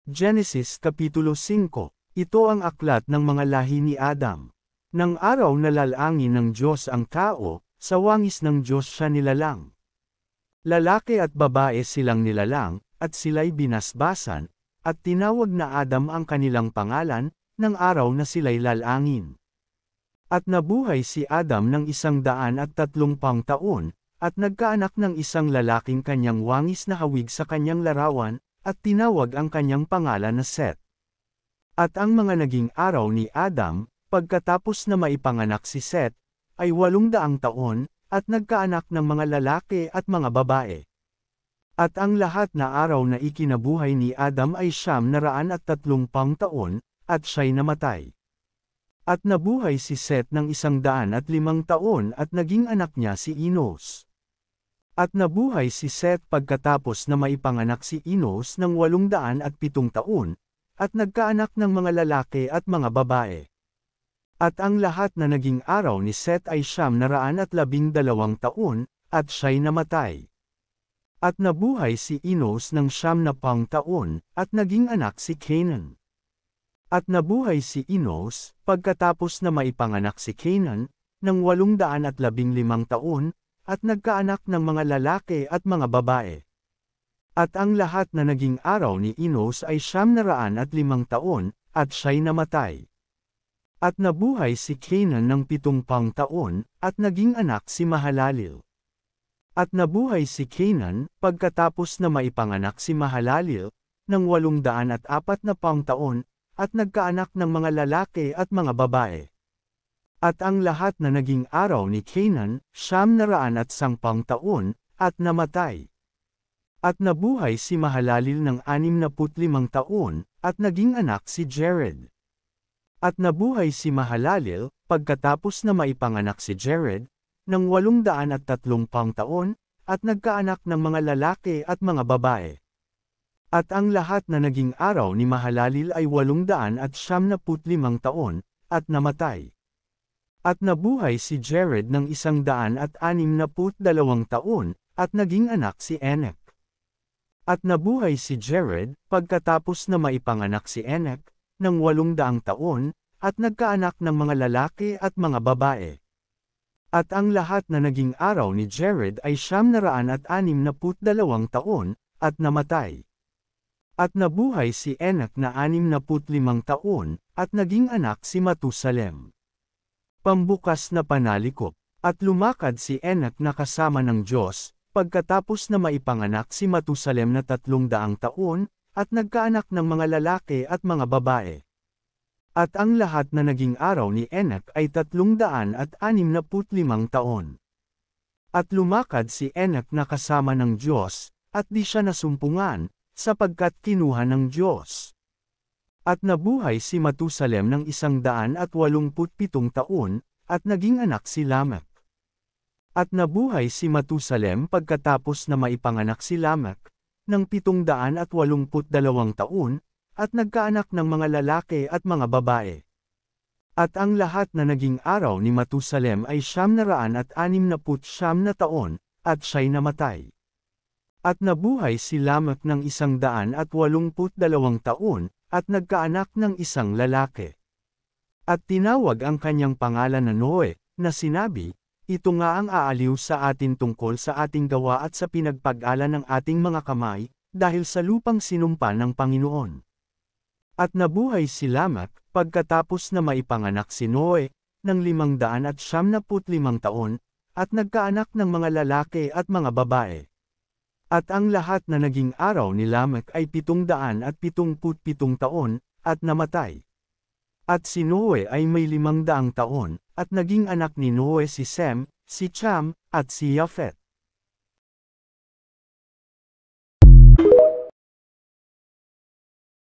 Genesis Kapitulo 5. Ito ang aklat ng mga lahi ni Adam. Nang araw na lalangin ng Diyos ang tao, sa wangis ng Diyos siya nilalang. Lalaki at babae silang nilalang, at sila'y binasbasan, at tinawag na Adam ang kanilang pangalan, ng araw na sila'y lalangin. At nabuhay si Adam ng 130 taon, at nagkaanak ng isang lalaking kanyang wangis na hawig sa kanyang larawan, at tinawag ang kanyang pangalan na Seth. At ang mga naging araw ni Adam, pagkatapos na maipanganak si Seth, ay 800 taon, at nagkaanak ng mga lalaki at mga babae. At ang lahat na araw na ikinabuhay ni Adam ay 930 taon, at siya'y namatay. At nabuhay si Seth ng 105 taon at naging anak niya si Enos. At nabuhay si Seth pagkatapos na maipanganak si Enos ng 807 taon, at nagkaanak ng mga lalaki at mga babae. At ang lahat na naging araw ni Seth ay 912 taon, at siya'y namatay. At nabuhay si Enos ng 90 taon, at naging anak si Canaan. At nabuhay si Enos, pagkatapos na maipanganak si Canaan, ng 815 taon, at nagkaanak ng mga lalaki at mga babae. At ang lahat na naging araw ni Enos ay 905 taon, at siya'y namatay. At nabuhay si Canaan ng 70 taon, at naging anak si Mahalaleel. At nabuhay si Canaan, pagkatapos na maipanganak si Mahalaleel, ng 840 taon, at nagkaanak ng mga lalaki at mga babae. At ang lahat na naging araw ni Canaan, 910 taon, at namatay. At nabuhay si Mahalaleel ng 65 taon, at naging anak si Jared. At nabuhay si Mahalaleel, pagkatapos na maipanganak si Jared, ng 830 taon, at nagkaanak ng mga lalaki at mga babae. At ang lahat na naging araw ni Mahalaleel ay 875 taon, at namatay. At nabuhay si Jared ng 162 taon, at naging anak si Enoch. At nabuhay si Jared, pagkatapos na maipanganak si Enoch, ng 800 taon, at nagkaanak ng mga lalaki at mga babae. At ang lahat na naging araw ni Jared ay 962 taon, at namatay. At nabuhay si Enoch na 65 taon, at naging anak si Matusalem. Pambukas na panalikop. At lumakad si Enoch na kasama ng Diyos, pagkatapos na maipanganak si Matusalem na 300 taon, at nagkaanak ng mga lalaki at mga babae. At ang lahat na naging araw ni Enoch ay 365 taon. At lumakad si Enoch na kasama ng Diyos, at di siya nasumpungan, sapagkat kinuha ng Diyos. At nabuhay si Matusalem ng 187 taon, at naging anak si Lamech. At nabuhay si Matusalem pagkatapos na maipanganak si Lamech, ng 782 taon, at nagkaanak ng mga lalaki at mga babae. At ang lahat na naging araw ni Matusalem ay 969 na taon, at siya'y namatay. At nabuhay si Lamech ng 182 taon, at nagkaanak ng isang lalaki. At tinawag ang kanyang pangalan na Noe, na sinabi, "Ito nga ang aaliw sa atin tungkol sa ating gawa at sa pinagpag-ala ng ating mga kamay, dahil sa lupang sinumpa ng Panginoon." At nabuhay si Lamech, pagkatapos na maipanganak si Noe, ng 575 taon, at nagkaanak ng mga lalaki at mga babae. At ang lahat na naging araw ni Lamech ay 777 taon, at namatay. At si Noe ay may 500 taon, at naging anak ni Noe si Sem, si Cham, at si Japhet.